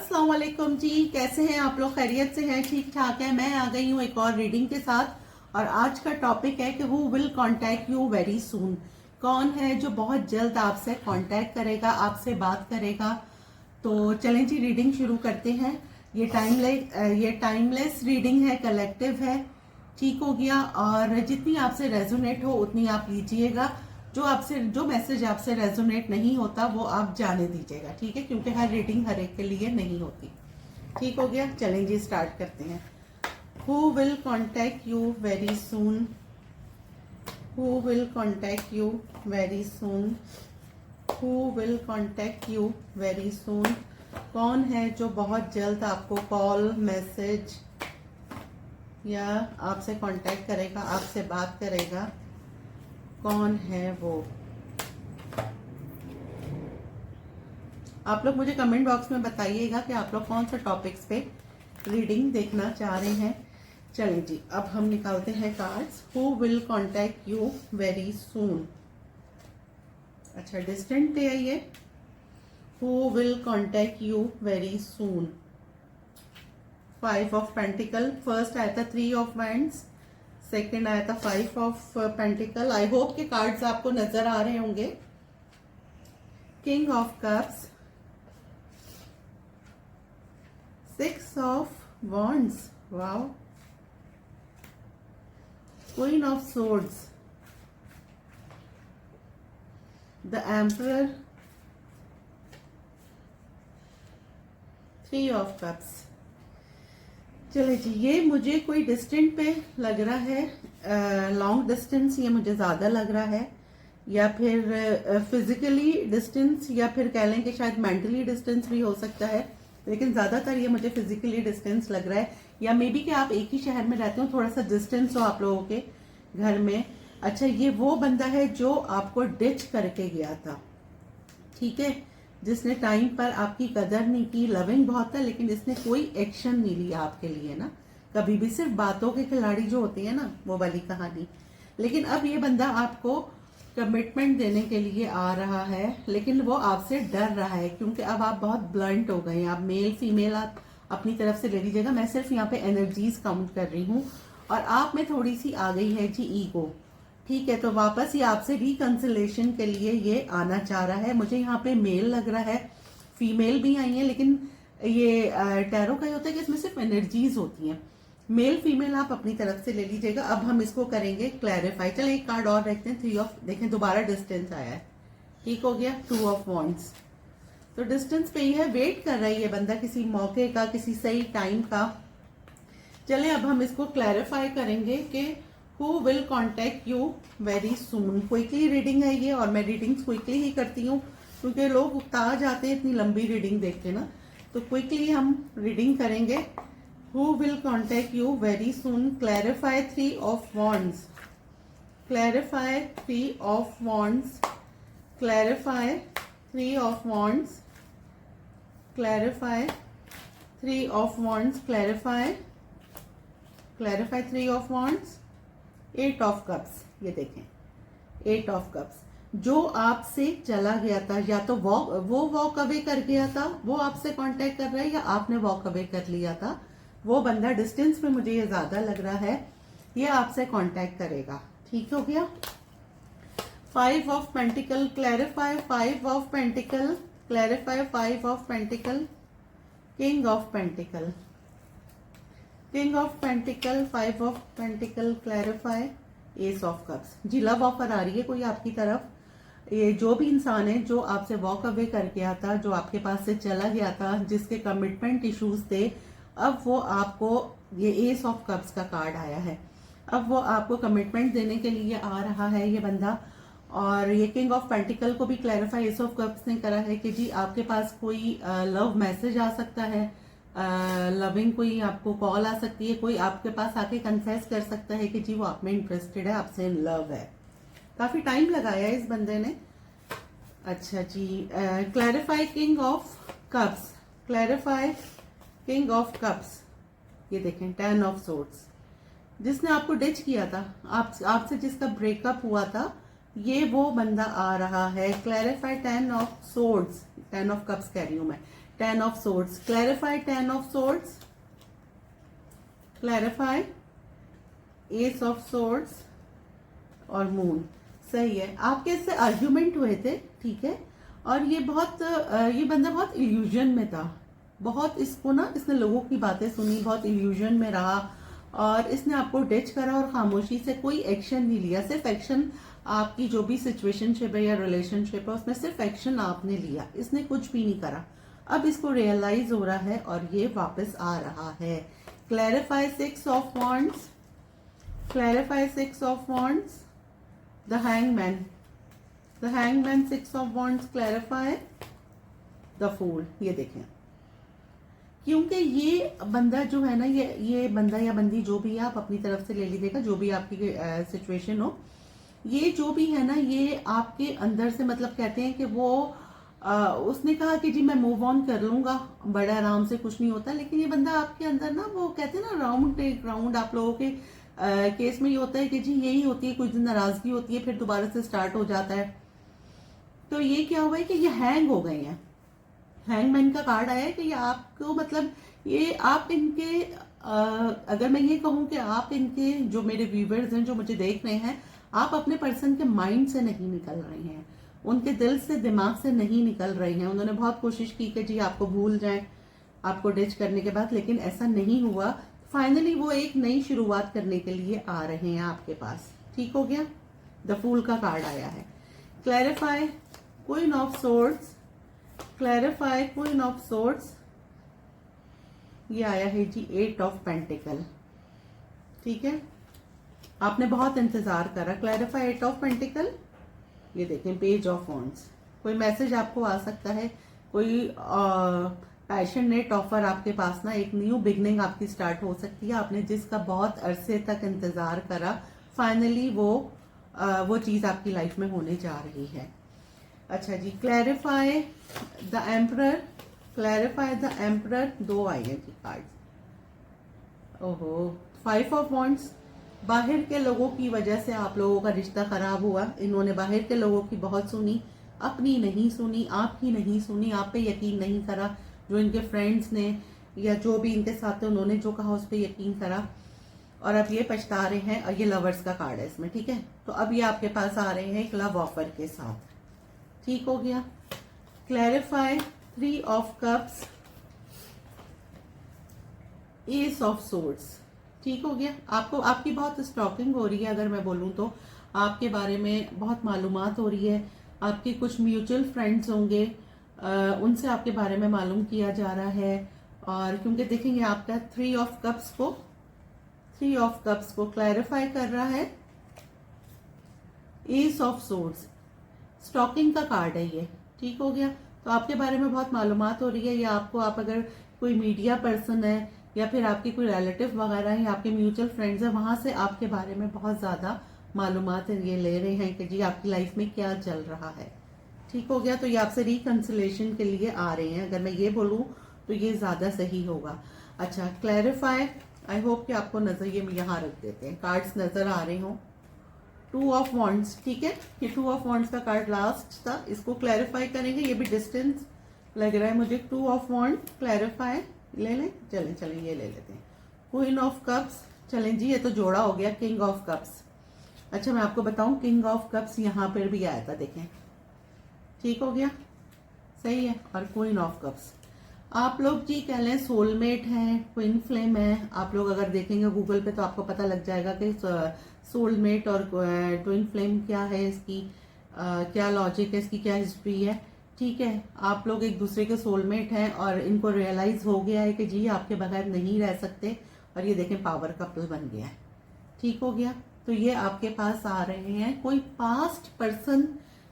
अस्सलाम वालेकुम जी, कैसे हैं आप लोग? खैरियत से हैं? ठीक ठाक है। मैं आ गई हूँ एक और रीडिंग के साथ और आज का टॉपिक है कि who will contact you very soon. कौन है जो बहुत जल्द आपसे कांटेक्ट करेगा, आपसे बात करेगा। तो चलें जी, रीडिंग शुरू करते हैं। ये टाइमलेस रीडिंग है, कलेक्टिव है। ठीक हो गया। और जितनी आपसे रेजोनेट हो उतनी आप लीजिएगा। जो मैसेज आपसे रेजोनेट नहीं होता वो आप जाने दीजिएगा, ठीक है? क्योंकि हर रीडिंग हर एक के लिए नहीं होती। ठीक हो गया। चलें जी, स्टार्ट करते हैं। Who will contact you very soon? Who will contact you very soon? Who will contact you very soon? कौन है जो बहुत जल्द आपको कॉल, मैसेज या आपसे कांटेक्ट करेगा, आपसे बात करेगा? कौन है वो? आप लोग मुझे कमेंट बॉक्स में बताइएगा कि आप लोग कौन सा टॉपिक्स पे रीडिंग देखना चाह रहे हैं। चलिए जी, अब हम निकालते हैं cards. Who will contact you very soon? अच्छा, डिस्टेंट पे है ये। Who will contact you very soon? 5 of pentacle. First आया था 3 ऑफ वैंड्स, सेकेंड आया था 5 ऑफ पेंटिकल। आई होप के कार्ड्स आपको नजर आ रहे होंगे। King of cups, 6 of wands, wow. Queen of swords, the emperor, 3 of cups. चले जी, ये मुझे कोई डिस्टेंट पे लग रहा है, लॉन्ग डिस्टेंस ये मुझे ज्यादा लग रहा है, या फिर फिजिकली डिस्टेंस, या फिर कह लें कि शायद मेंटली डिस्टेंस भी हो सकता है। लेकिन ज्यादातर ये मुझे फिजिकली डिस्टेंस लग रहा है, या मे बी कि आप एक ही शहर में रहते हो, थोड़ा सा डिस्टेंस हो आप लोगों के घर में। अच्छा, ये वो बंदा है जो आपको डिच करके गया था, ठीक है? जिसने टाइम पर आपकी कदर नहीं की। लविंग बहुत है लेकिन इसने कोई एक्शन नहीं लिया आपके लिए ना। कभी भी सिर्फ बातों के खिलाड़ी जो होती है ना, वो वाली कहानी। लेकिन अब ये बंदा आपको कमिटमेंट देने के लिए आ रहा है, लेकिन वो आपसे डर रहा है क्योंकि अब आप बहुत ब्लंट हो गए हैं। आप मेल फीमेल आप अपनी तरफ से ले लीजिएगा। मैं सिर्फ यहाँ पे एनर्जीज काउंट कर रही हूँ और आप में थोड़ी सी आ गई है जी ईगो, ठीक है? तो वापस ये आपसे रिकंसिलेशन के लिए ये आना चाह रहा है। मुझे यहाँ पे मेल लग रहा है, फीमेल भी आई है, लेकिन ये टैरो का ही होता है कि इसमें सिर्फ एनर्जीज होती हैं। मेल फीमेल आप अपनी तरफ से ले लीजिएगा। अब हम इसको करेंगे क्लैरिफाई। चलो एक कार्ड और रखते हैं। 3 ऑफ, देखें दोबारा डिस्टेंस आया है, ठीक हो गया। 2 ऑफ वॉन्ड्स, तो डिस्टेंस पे ही है, वेट कर रहा है ये बंदा किसी मौके का, किसी सही टाइम का। चले अब हम इसको क्लैरिफाई करेंगे कि who will contact you very soon. Quickly reading है ये, और मैं रीडिंग्स क्विकली ही करती हूँ क्योंकि लोग उकता जाते हैं इतनी लंबी रीडिंग देख के ना। तो क्विकली हम रीडिंग करेंगे। Who will contact you very soon? Clarify 3 of wands, clarify 3 of wands, clarify 3 of wands, clarify 3 of wands, clarify 3 of wands, 8 of cups. ये देखें 8 ऑफ कप्स। जो आपसे चला गया था, या तो वो वॉक अवे कर गया था, वो आपसे कांटेक्ट कर रहा है, या आपने वॉक अवे कर लिया था। वो बंदा डिस्टेंस पे मुझे ये ज्यादा लग रहा है, ये आपसे कांटेक्ट करेगा, ठीक हो गया। 5 of pentacles, clarify 5 of pentacles, clarify 5 of pentacles, king of pentacles, king of pentacles, 5 of pentacles, clarify ace of cups. जी, लव ऑफर आ रही है कोई आपकी तरफ। ये जो भी इंसान है जो आपसे वॉक अवे कर गया था, जो आपके पास से चला गया था, जिसके कमिटमेंट इश्यूज थे, अब वो आपको, ये एस ऑफ कप्स का कार्ड आया है, अब वो आपको कमिटमेंट देने के लिए आ रहा है ये बंदा। और ये किंग ऑफ पेंटिकल को भी क्लैरिफाई एस ऑफ कप्स ने करा है कि जी आपके पास कोई लव मैसेज आ सकता है, लविंग कोई आपको कॉल आ सकती है, कोई आपके पास आके कन्फेस कर सकता है कि जी वो आप में इंटरेस्टेड है, आपसे इन लव है। काफी टाइम लगाया है इस बंदे ने। अच्छा जी, clarify king of cups, clarify king of cups. ये देखें 10 ऑफ सोर्ड्स। जिसने आपको डिच किया था, आपसे जिसका ब्रेकअप हुआ था, ये वो बंदा आ रहा है। Clarify 10 of swords, 10 of cups कह रही हूं मैं, 10 of swords, clarify 10 of swords, clarify ace of swords और मून। सही है, आपके इससे आर्ग्यूमेंट हुए थे, ठीक है, और ये बंदा बहुत इल्यूजन में था, बहुत इसको ना, इसने लोगों की बातें सुनी, बहुत इल्यूजन में रहा और इसने आपको डिच करा और खामोशी से कोई एक्शन नहीं लिया। सिर्फ एक्शन आपकी जो भी सिचुएशनशिप है या रिलेशनशिप है उसमें सिर्फ एक्शन आपने लिया, इसने कुछ भी नहीं करा। अब इसको रियलाइज हो रहा है और ये वापस आ रहा है। Clarify 6 of wands, clarify 6 of wands, the hangman, the hangman 6 of wands, clarify the fool. ये देखें, क्योंकि ये बंदा जो है ना, ये बंदा या बंदी जो भी आप अपनी तरफ से ले लीजिएगा, जो भी आपकी सिचुएशन हो, ये जो भी है ना, ये आपके अंदर से मतलब कहते हैं कि वो उसने कहा कि जी मैं मूव ऑन कर लूंगा, बड़े आराम से, कुछ नहीं होता। लेकिन ये बंदा आपके अंदर ना, वो कहते हैं ना राउंड टेक राउंड, आप लोगों के केस में ये होता है कि जी यही होती है, कुछ दिन नाराजगी होती है, फिर दोबारा से स्टार्ट हो जाता है। तो ये क्या हुआ है कि ये हैंग हो गए हैं। हैंगमैन का कार्ड आया है कि ये आपको मतलब ये आप इनके अगर मैं ये कहूं कि आप इनके जो मेरे व्यूवर्स हैं, जो मुझे देख रहे हैं, आप अपने पर्सन के माइंड से नहीं निकल रहे हैं, उनके दिल से, दिमाग से नहीं निकल रहे हैं। उन्होंने बहुत कोशिश की कि जी आपको भूल जाएं आपको डिच करने के बाद, लेकिन ऐसा नहीं हुआ। फाइनली वो एक नई शुरुआत करने के लिए आ रहे हैं आपके पास। ठीक हो गया, द फूल का कार्ड आया है। Clarify queen of swords, clarify queen of swords, ये आया है जी 8 ऑफ पेंटिकल। ठीक है, आपने बहुत इंतजार करा। क्लैरिफाई 8 ऑफ पेंटिकल, ये देखें पेज ऑफ वॉन्ड्स। कोई मैसेज आपको आ सकता है, कोई पैशनेट ऑफर आपके पास ना, एक न्यू बिगनिंग आपकी स्टार्ट हो सकती है। आपने जिसका बहुत अरसे तक इंतजार करा, फाइनली वो चीज आपकी लाइफ में होने जा रही है। अच्छा जी, clarify the emperor, clarify the emperor. 2 आई है जी कार्ड। ओहो, 5 ऑफ वॉन्ड्स। बाहर के लोगों की वजह से आप लोगों का रिश्ता खराब हुआ। इन्होंने बाहर के लोगों की बहुत सुनी, अपनी नहीं सुनी, आपकी नहीं सुनी, आप पे यकीन नहीं करा। जो इनके फ्रेंड्स ने या जो भी इनके साथ थे, उन्होंने जो कहा उस पर यकीन करा और अब ये पछता रहे हैं। और ये लवर्स का कार्ड है इसमें, ठीक है। तो अब ये आपके पास आ रहे हैं एक लव ऑफर के साथ। ठीक हो गया। Clarify 3 of cups, S of swords. ठीक हो गया। आपको आपकी बहुत स्टॉकिंग हो रही है, अगर मैं बोलूं तो आपके बारे में बहुत मालूमात हो रही है। आपके कुछ म्यूचुअल फ्रेंड्स होंगे, उनसे आपके बारे में मालूम किया जा रहा है। और क्योंकि देखेंगे आपका 3 ऑफ कप्स को क्लैरिफाई कर रहा है एस ऑफ सोर्ड्स। स्टॉकिंग का कार्ड है ये। ठीक हो गया। तो आपके बारे में बहुत मालूमात हो रही है, या आपको, आप अगर कोई मीडिया पर्सन है या फिर आपके कोई रिलेटिव वगैरह है या आपके म्यूचुअल फ्रेंड्स हैं, वहां से आपके बारे में बहुत ज्यादा मालूमात ये ले रहे हैं कि जी आपकी लाइफ में क्या चल रहा है। ठीक हो गया। तो ये आपसे रिकंसिलेशन के लिए आ रहे हैं, अगर मैं ये बोलूं तो ये ज्यादा सही होगा। अच्छा, क्लैरिफाई, आई होप कि आपको नजर, ये यहाँ रख देते हैं, कार्ड्स नजर आ रहे हो। 2 ऑफ वॉन्ड्स, ठीक है, ये 2 ऑफ वॉन्ड्स का कार्ड लास्ट था, इसको क्लैरिफाई करेंगे। ये भी डिस्टेंस लग रहा है मुझे। 2 ऑफ वॉन्ड, क्लैरिफाई ले लें, चलें ये ले लेते हैं। क्वीन ऑफ कप्स, चलें जी, ये तो जोड़ा हो गया। King of cups. अच्छा, मैं आपको बताऊं, किंग ऑफ कप्स यहाँ पर भी आया था, देखें। ठीक हो गया, सही है। और क्वीन ऑफ कप्स, आप लोग जी कह लें सोलमेट हैं, क्विन फ्लेम है। आप लोग अगर देखेंगे गूगल पे तो आपको पता लग जाएगा कि सोलमेट और ट्विन फ्लेम क्या है, इसकी क्या लॉजिक है, इसकी क्या हिस्ट्री है। ठीक है, आप लोग एक दूसरे के सोलमेट हैं और इनको रियलाइज हो गया है कि जी आपके बगैर नहीं रह सकते, और ये देखें पावर कपल बन गया है। ठीक हो गया। तो ये आपके पास आ रहे हैं। कोई पास्ट पर्सन,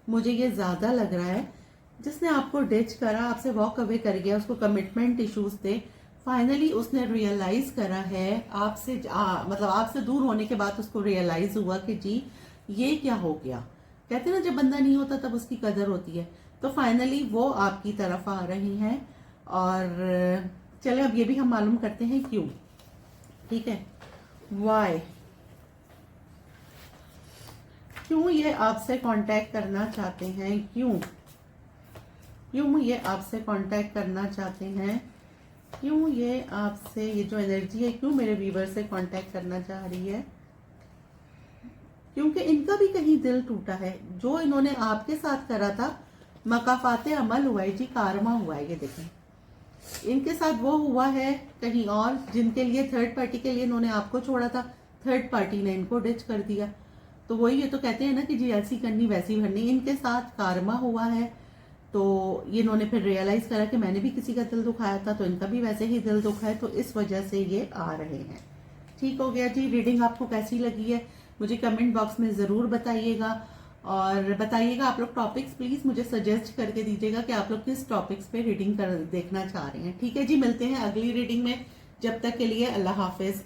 मुझे ये ज्यादा लग रहा है, जिसने आपको डिच करा, आपसे वॉक अवे कर गया, उसको कमिटमेंट इश्यूज थे। फाइनली उसने रियलाइज करा है आपसे, मतलब आपसे दूर होने के बाद उसको रियलाइज हुआ कि जी ये क्या हो गया। कहते ना, जब बंदा नहीं होता तब उसकी कदर होती है। तो फाइनली वो आपकी तरफ आ रहे हैं। और चले अब ये भी हम मालूम करते हैं क्यों। ठीक है, वाई, क्यों ये आपसे कांटेक्ट करना चाहते हैं, क्यों। क्यों ये आपसे कांटेक्ट करना चाहते हैं, क्यों ये आपसे, ये जो एनर्जी है क्यों मेरे व्यूवर से कांटेक्ट करना चाह रही है? क्योंकि इनका भी कहीं दिल टूटा है। जो इन्होंने आपके साथ करा था, मकाफाते अमल हुआ है जी, कारमा हुआ है। ये देखें, इनके साथ वो हुआ है कहीं और, जिनके लिए थर्ड पार्टी के लिए इन्होंने आपको छोड़ा था, थर्ड पार्टी ने इनको डिच कर दिया। तो वही, ये तो कहते हैं ना कि जी ऐसी करनी वैसी भरनी, इनके साथ कारमा हुआ है। तो ये इन्होंने फिर रियलाइज करा कि मैंने भी किसी का दिल दुखाया था, तो इनका भी वैसे ही दिल दुखा है, तो इस वजह से ये आ रहे हैं। ठीक हो गया जी। रीडिंग आपको कैसी लगी है मुझे कमेंट बॉक्स में ज़रूर बताइएगा, और बताइएगा आप लोग टॉपिक्स प्लीज़ मुझे सजेस्ट करके दीजिएगा कि आप लोग किस टॉपिक्स पे रीडिंग देखना चाह रहे हैं। ठीक है जी, मिलते हैं अगली रीडिंग में। जब तक के लिए अल्लाह हाफिज़।